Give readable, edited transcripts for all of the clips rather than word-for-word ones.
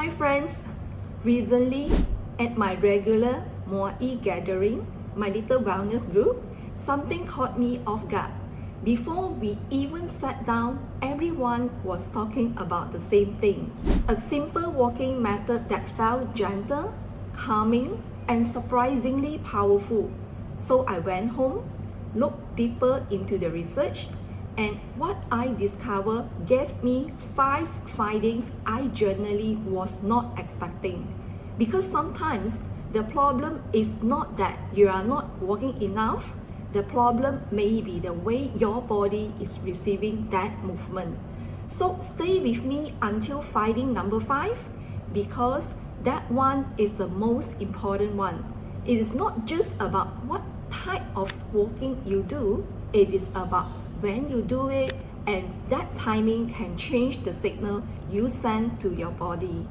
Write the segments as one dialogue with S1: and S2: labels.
S1: Hi friends, recently at my regular Muay gathering, my little wellness group, something caught me off guard. Before we even sat down, everyone was talking about the same thing. A simple walking method that felt gentle, calming, and surprisingly powerful. So I went home, looked deeper into the research, and what I discovered gave me 5 findings I generally was not expecting. Because sometimes the problem is not that you are not walking enough, the problem may be the way your body is receiving that movement. So stay with me until finding number 5, because that one is the most important one. It is not just about what type of walking you do, it is about when you do it, and that timing can change the signal you send to your body.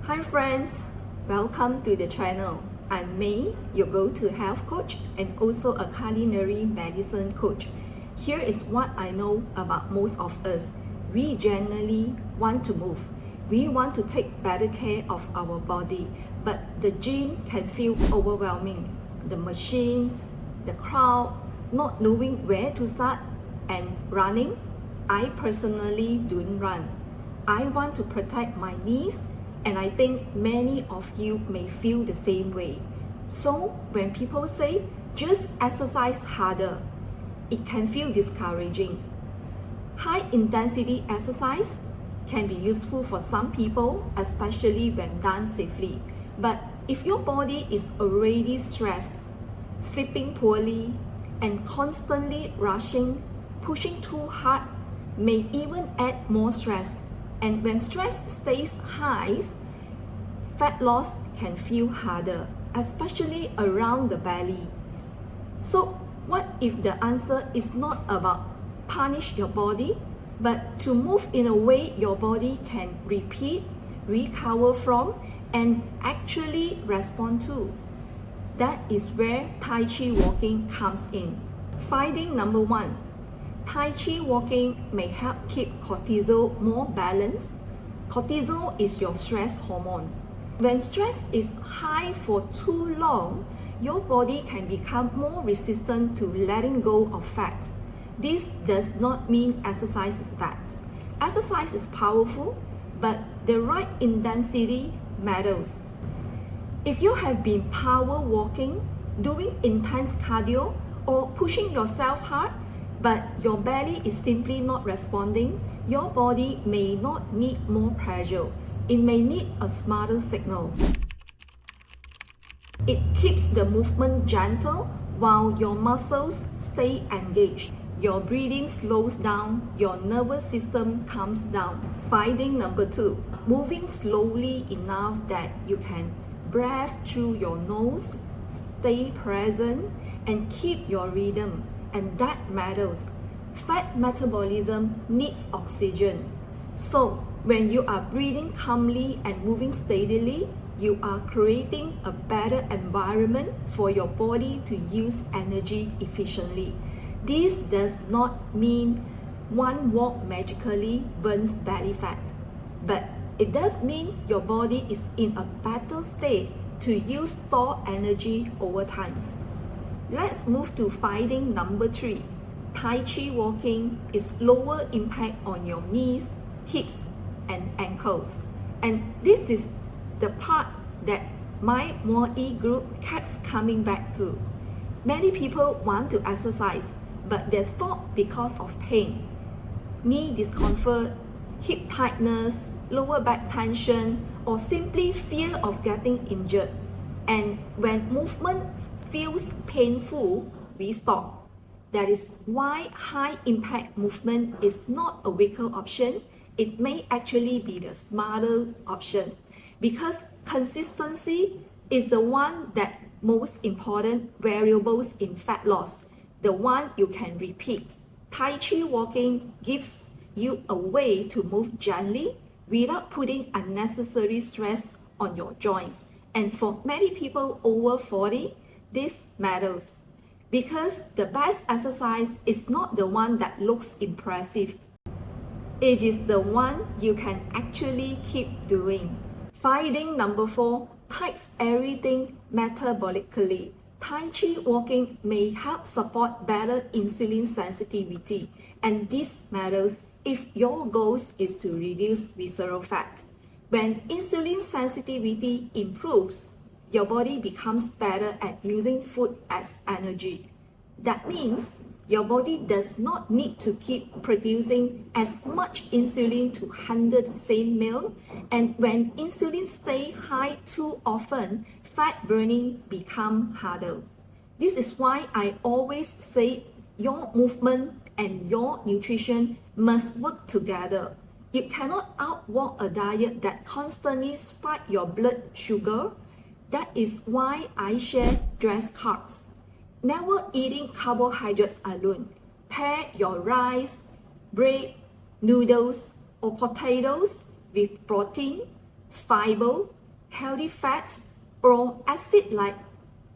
S1: Hi friends, welcome to the channel. I'm May, your go-to health coach and also a culinary medicine coach. Here is what I know about most of us. We generally want to move. We want to take better care of our body, but the gym can feel overwhelming. The machines, the crowd, not knowing where to start, and running. I personally don't run. I want to protect my knees, and I think many of you may feel the same way. So when people say, just exercise harder, it can feel discouraging. High intensity exercise can be useful for some people, especially when done safely. But if your body is already stressed, sleeping poorly, and constantly rushing, pushing too hard may even add more stress. And when stress stays high, fat loss can feel harder, especially around the belly. So what if the answer is not about punish your body, but to move in a way your body can repeat, recover from, and actually respond to? That is where Tai Chi walking comes in. Finding number 1, Tai Chi walking may help keep cortisol more balanced. Cortisol is your stress hormone. When stress is high for too long, your body can become more resistant to letting go of fat. This does not mean exercise is bad. Exercise is powerful, but the right intensity matters. If you have been power walking, doing intense cardio, or pushing yourself hard, but your belly is simply not responding, your body may not need more pressure. It may need a smarter signal. It keeps the movement gentle while your muscles stay engaged. Your breathing slows down, your nervous system calms down. Finding number 2, moving slowly enough that you can breathe through your nose, stay present, and keep your rhythm. And that matters. Fat metabolism needs oxygen. So when you are breathing calmly and moving steadily, you are creating a better environment for your body to use energy efficiently. This does not mean one walk magically burns belly fat, but it does mean your body is in a better state to use stored energy over time. Let's move to finding number 3. Tai Chi walking is lower impact on your knees, hips, and ankles. And this is the part that my Muay group keeps coming back to. Many people want to exercise, but they stop because of pain, knee discomfort, hip tightness, lower back tension, or simply fear of getting injured. And when movement feels painful, we stop. That is why high impact movement is not a weaker option. It may actually be the smarter option, because consistency is the one that most important variables in fat loss, the one you can repeat. Tai Chi walking gives you a way to move gently without putting unnecessary stress on your joints. And for many people over 40, this matters, Because the best exercise is not the one that looks impressive. It is the one you can actually keep doing. Finding number 4, takes everything metabolically. Tai Chi walking may help support better insulin sensitivity, and this matters if your goal is to reduce visceral fat. When insulin sensitivity improves, your body becomes better at using food as energy. That means your body does not need to keep producing as much insulin to handle the same meal, and when insulin stays high too often, fat burning becomes harder. This is why I always say your movement and your nutrition must work together. You cannot outwork a diet that constantly spikes your blood sugar. That is why I share dress carbs. Never eating carbohydrates alone. Pair your rice, bread, noodles, or potatoes with protein, fiber, healthy fats, or acid like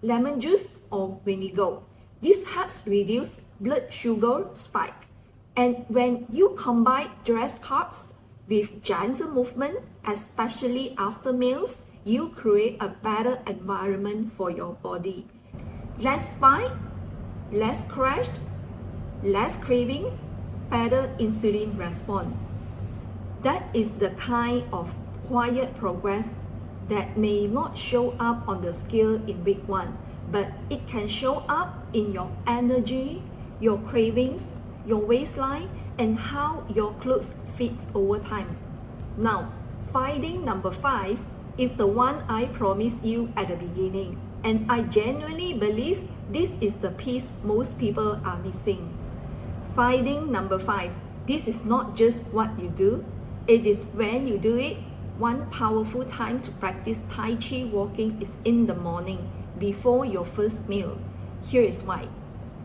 S1: lemon juice or vinegar. This helps reduce blood sugar spike. And when you combine dress carbs with gentle movement, especially after meals, you create a better environment for your body. Less spike, less crash, less craving, better insulin response. That is the kind of quiet progress that may not show up on the scale in week 1, but it can show up in your energy, your cravings, your waistline, and how your clothes fit over time. Now, finding number 5 is the one I promised you at the beginning, and I genuinely believe this is the piece most people are missing. Finding number 5, this is not just what you do, it is when you do it. One powerful time to practice Tai Chi walking is in the morning, before your first meal. Here is why.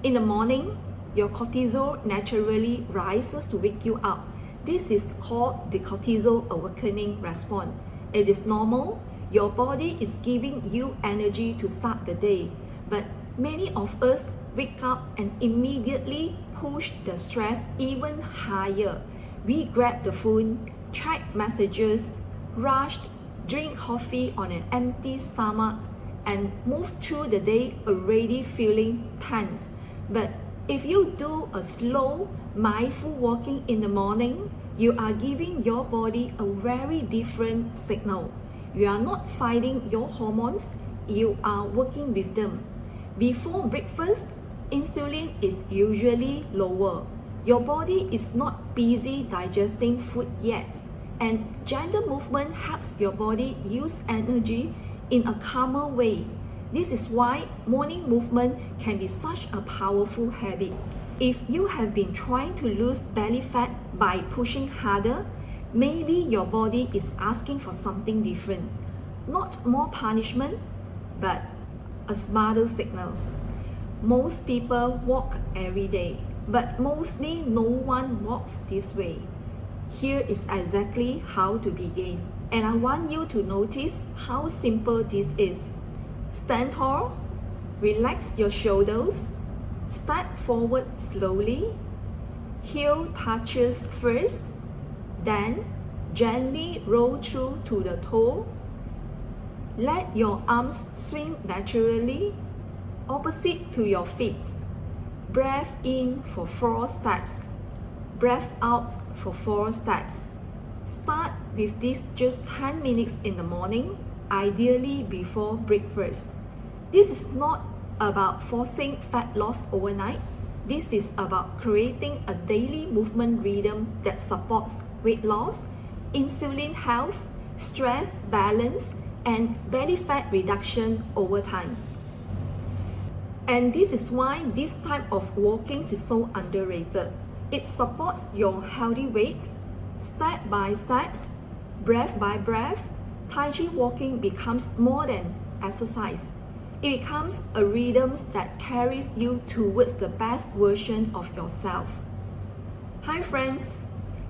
S1: In the morning, your cortisol naturally rises to wake you up. This is called the cortisol awakening response. It is normal. Your body is giving you energy to start the day. But many of us wake up and immediately push the stress even higher. We grab the phone, check messages, rushed, drink coffee on an empty stomach, and move through the day already feeling tense. But if you do a slow, mindful walking in the morning, you are giving your body a very different signal. You are not fighting your hormones, you are working with them. Before breakfast, insulin is usually lower. Your body is not busy digesting food yet, and gentle movement helps your body use energy in a calmer way. This is why morning movement can be such a powerful habit. If you have been trying to lose belly fat by pushing harder, maybe your body is asking for something different. Not more punishment, but a smarter signal. Most people walk every day, but mostly no one walks this way. Here is exactly how to begin, and I want you to notice how simple this is. Stand tall, relax your shoulders, step forward slowly, heel touches first, then gently roll through to the toe. Let your arms swing naturally, opposite to your feet. Breath in for 4 steps. Breath out for 4 steps. Start with this just 10 minutes in the morning, ideally before breakfast. This is not about forcing fat loss overnight. This is about creating a daily movement rhythm that supports weight loss, insulin health, stress balance, and belly fat reduction over time. And this is why this type of walking is so underrated. It supports your healthy weight, step by steps, breath by breath. Tai Chi walking becomes more than exercise. It becomes a rhythm that carries you towards the best version of yourself. Hi friends,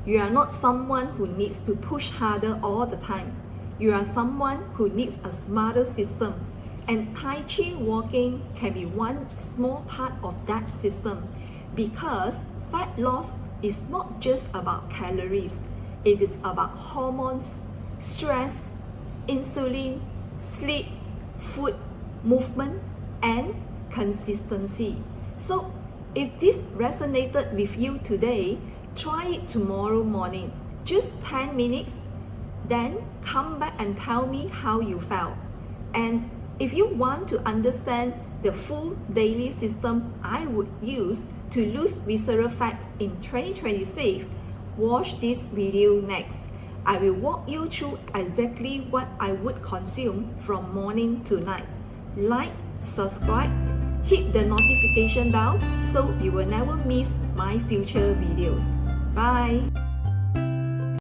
S1: you are not someone who needs to push harder all the time. You are someone who needs a smarter system. And Tai Chi walking can be one small part of that system, because fat loss is not just about calories, it is about hormones, stress, insulin, sleep, food, movement, and consistency. So if this resonated with you today, try it tomorrow morning, just 10 minutes, then come back and tell me how you felt. And if you want to understand the full daily system I would use to lose visceral fat in 2026, watch this video next. I will walk you through exactly what I would consume from morning to night. Like, subscribe, hit the notification bell so you will never miss my future videos. Bye!